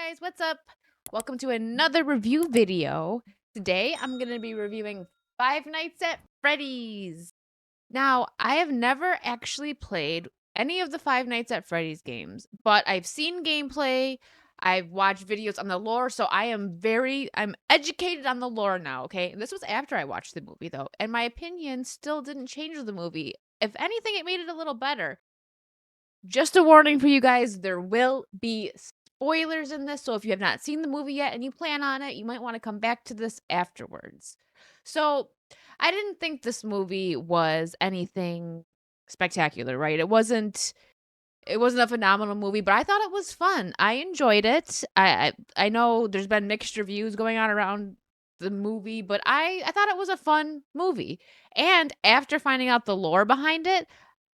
guys, what's up? Welcome to another review video. Today I'm going to be reviewing Five Nights at Freddy's. Now, I have never actually played any of the Five Nights at Freddy's games, but I've seen gameplay, I've watched videos on the lore, so I'm educated on the lore now, okay? And this was after I watched the movie though, and my opinion still didn't change the movie. If anything, it made it a little better. Just a warning for you guys, there will be spoilers in this, so if you have not seen the movie yet and you plan on it, you might want to come back to this afterwards. So, I didn't think this movie was anything spectacular, right? It wasn't a phenomenal movie, but I thought it was fun. I enjoyed it. I know there's been mixed reviews going on around the movie, but I thought it was a fun movie. And after finding out the lore behind it,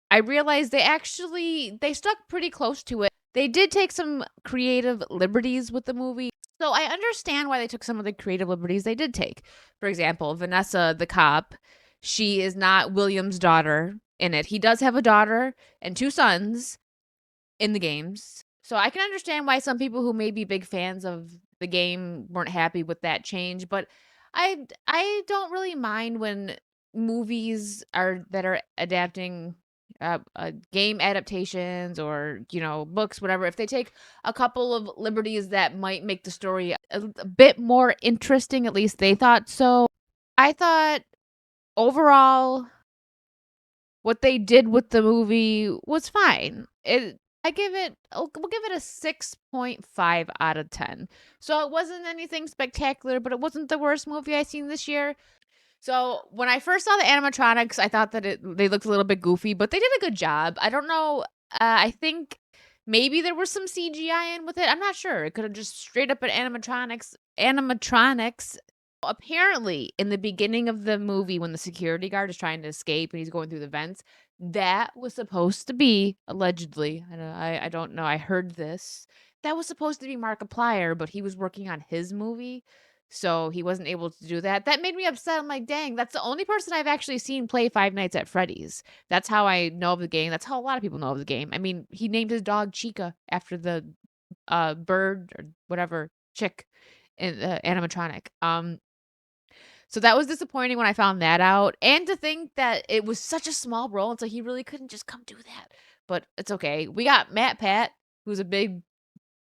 I realized they stuck pretty close to it. They did take some creative liberties with the movie. So I understand why they took some of the creative liberties they did take. For example, Vanessa the cop, she is not William's daughter in it. He does have a daughter and two sons in the games. So I can understand why some people who may be big fans of the game weren't happy with that change, but I don't really mind when movies are adapting game adaptations or books, whatever, if they take a couple of liberties that might make the story a bit more interesting. At least they thought so. I thought overall what they did with the movie was fine. We'll give it a 6.5 out of 10. So it wasn't anything spectacular, but it wasn't the worst movie I've seen this year. So when I first saw the animatronics, I thought that they looked a little bit goofy, but they did a good job. I don't know. I think maybe there was some CGI in with it. I'm not sure. It could have just straight up been animatronics. Animatronics. Apparently, in the beginning of the movie, when the security guard is trying to escape and he's going through the vents, that was supposed to be allegedly. I don't know. I heard this. That was supposed to be Markiplier, but he was working on his movie. So he wasn't able to do that. That made me upset. I'm like, dang, that's the only person I've actually seen play Five Nights at Freddy's. That's how I know of the game. That's how a lot of people know of the game. I mean, he named his dog Chica after the bird or whatever chick in the animatronic. So that was disappointing when I found that out. And to think that it was such a small role, and so he really couldn't just come do that. But it's okay. We got Matt Pat, who's a big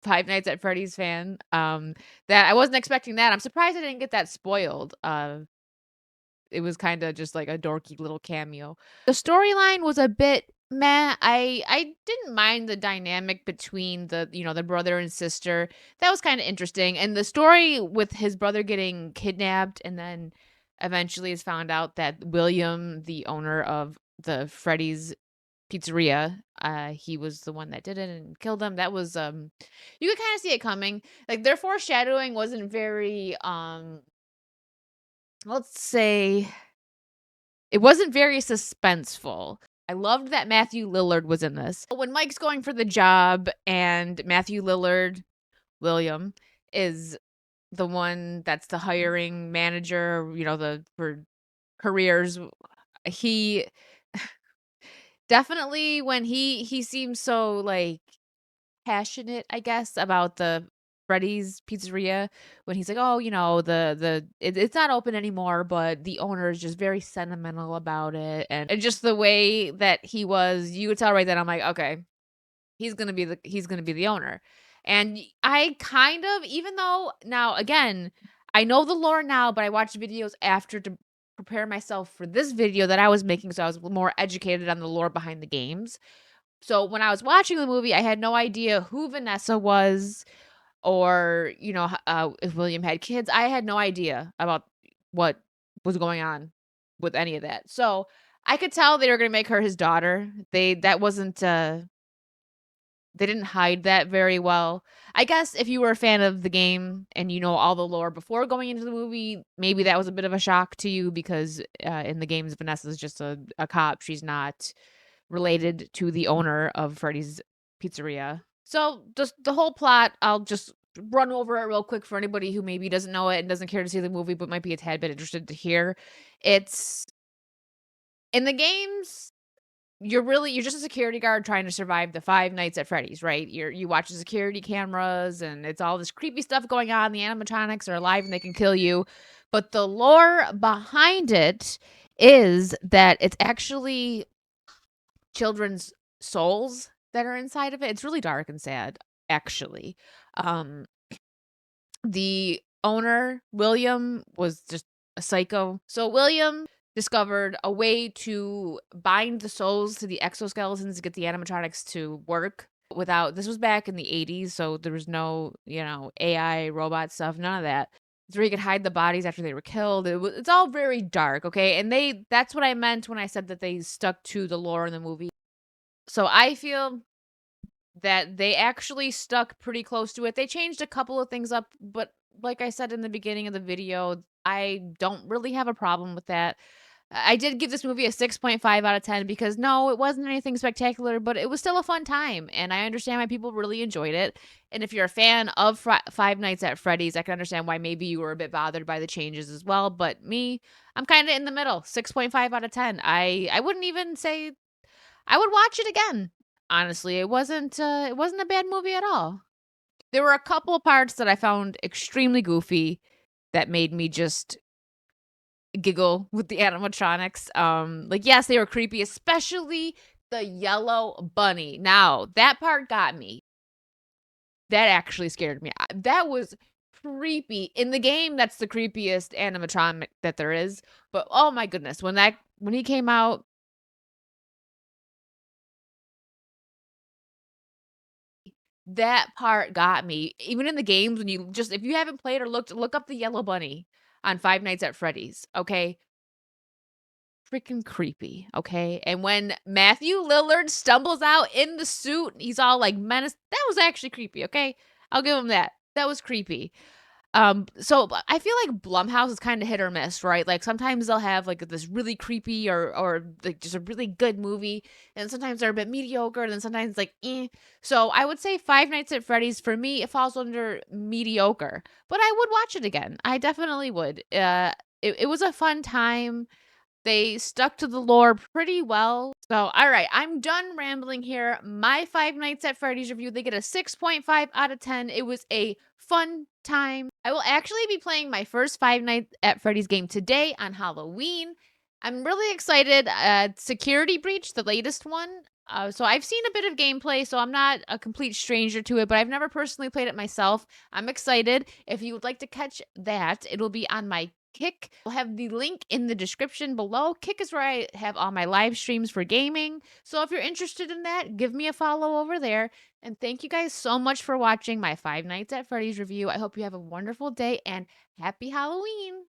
Five Nights at Freddy's fan. That I wasn't expecting that. I'm surprised I didn't get that spoiled. It was kind of just like a dorky little cameo. The storyline was a bit meh. I didn't mind the dynamic between the brother and sister. That was kind of interesting. And the story with his brother getting kidnapped and then eventually is found out that William, the owner of the Freddy's pizzeria, he was the one that did it and killed them. That was you could kind of see it coming. Like their foreshadowing wasn't very let's say it wasn't very suspenseful. I loved that Matthew Lillard was in this. When Mike's going for the job and Matthew Lillard, William, is the one that's the hiring manager, the for careers, he definitely when he seems so like passionate, I guess, about the Freddy's Pizzeria when he's like, "Oh, it's not open anymore, but the owner is just very sentimental about it." And just the way that he was, you could tell right then I'm like, "Okay, he's going to be the owner." And I kind of, even though now again, I know the lore now, but I watched videos after to prepare myself for this video that I was making so I was more educated on the lore behind the games. So when I was watching the movie, I had no idea who Vanessa was or, if William had kids. I had no idea about what was going on with any of that. So I could tell they were going to make her his daughter. That wasn't, they didn't hide that very well. I guess if you were a fan of the game and you know all the lore before going into the movie, maybe that was a bit of a shock to you because in the games, Vanessa's just a cop. She's not related to the owner of Freddy's Pizzeria. So just the whole plot, I'll just run over it real quick for anybody who maybe doesn't know it and doesn't care to see the movie but might be a tad bit interested to hear. It's in the games, you're just a security guard trying to survive the Five Nights at Freddy's, right? You watch the security cameras and it's all this creepy stuff going on. The animatronics are alive and they can kill you. But the lore behind it is that it's actually children's souls that are inside of it. It's really dark and sad, actually. Um, the owner, William, was just a psycho. So William discovered a way to bind the souls to the exoskeletons to get the animatronics to work without, this was back in the 80s, so there was no, AI robot stuff, none of that. It's where you could hide the bodies after they were killed. It's all very dark, okay? And that's what I meant when I said that they stuck to the lore in the movie. So I feel that they actually stuck pretty close to it. They changed a couple of things up, but like I said in the beginning of the video, I don't really have a problem with that. I did give this movie a 6.5 out of 10 because no, it wasn't anything spectacular, but it was still a fun time. And I understand why people really enjoyed it. And if you're a fan of Five Nights at Freddy's, I can understand why maybe you were a bit bothered by the changes as well. But me, I'm kind of in the middle, 6.5 out of 10. I wouldn't even say I would watch it again. Honestly, it wasn't a bad movie at all. There were a couple of parts that I found extremely goofy that made me just giggle with the animatronics. Like yes, they were creepy, especially the yellow bunny. Now, that part got me. That actually scared me. That was creepy. In the game, that's the creepiest animatronic that there is. But oh my goodness, when he came out, that part got me. Even in the games when if you haven't played or look up the yellow bunny on Five Nights at Freddy's, okay? Freaking creepy, okay? And when Matthew Lillard stumbles out in the suit, he's all like menaced. That was actually creepy, okay? I'll give him that. That was creepy. So I feel like Blumhouse is kind of hit or miss, right? Like sometimes they'll have like this really creepy or like just a really good movie, and sometimes they're a bit mediocre, and then sometimes like eh. So I would say Five Nights at Freddy's for me it falls under mediocre, but I would watch it again. I definitely would. It was a fun time. They stuck to the lore pretty well. So, all right, I'm done rambling here. My Five Nights at Freddy's review, they get a 6.5 out of 10. It was a fun time. I will actually be playing my first Five Nights at Freddy's game today on Halloween. I'm really excited. Security Breach, the latest one. So I've seen a bit of gameplay, so I'm not a complete stranger to it, but I've never personally played it myself. I'm excited. If you would like to catch that, it'll be on my Kick. I'll have the link in the description below. Kick is where I have all my live streams for gaming. So if you're interested in that, give me a follow over there. And thank you guys so much for watching my Five Nights at Freddy's review. I hope you have a wonderful day and happy Halloween.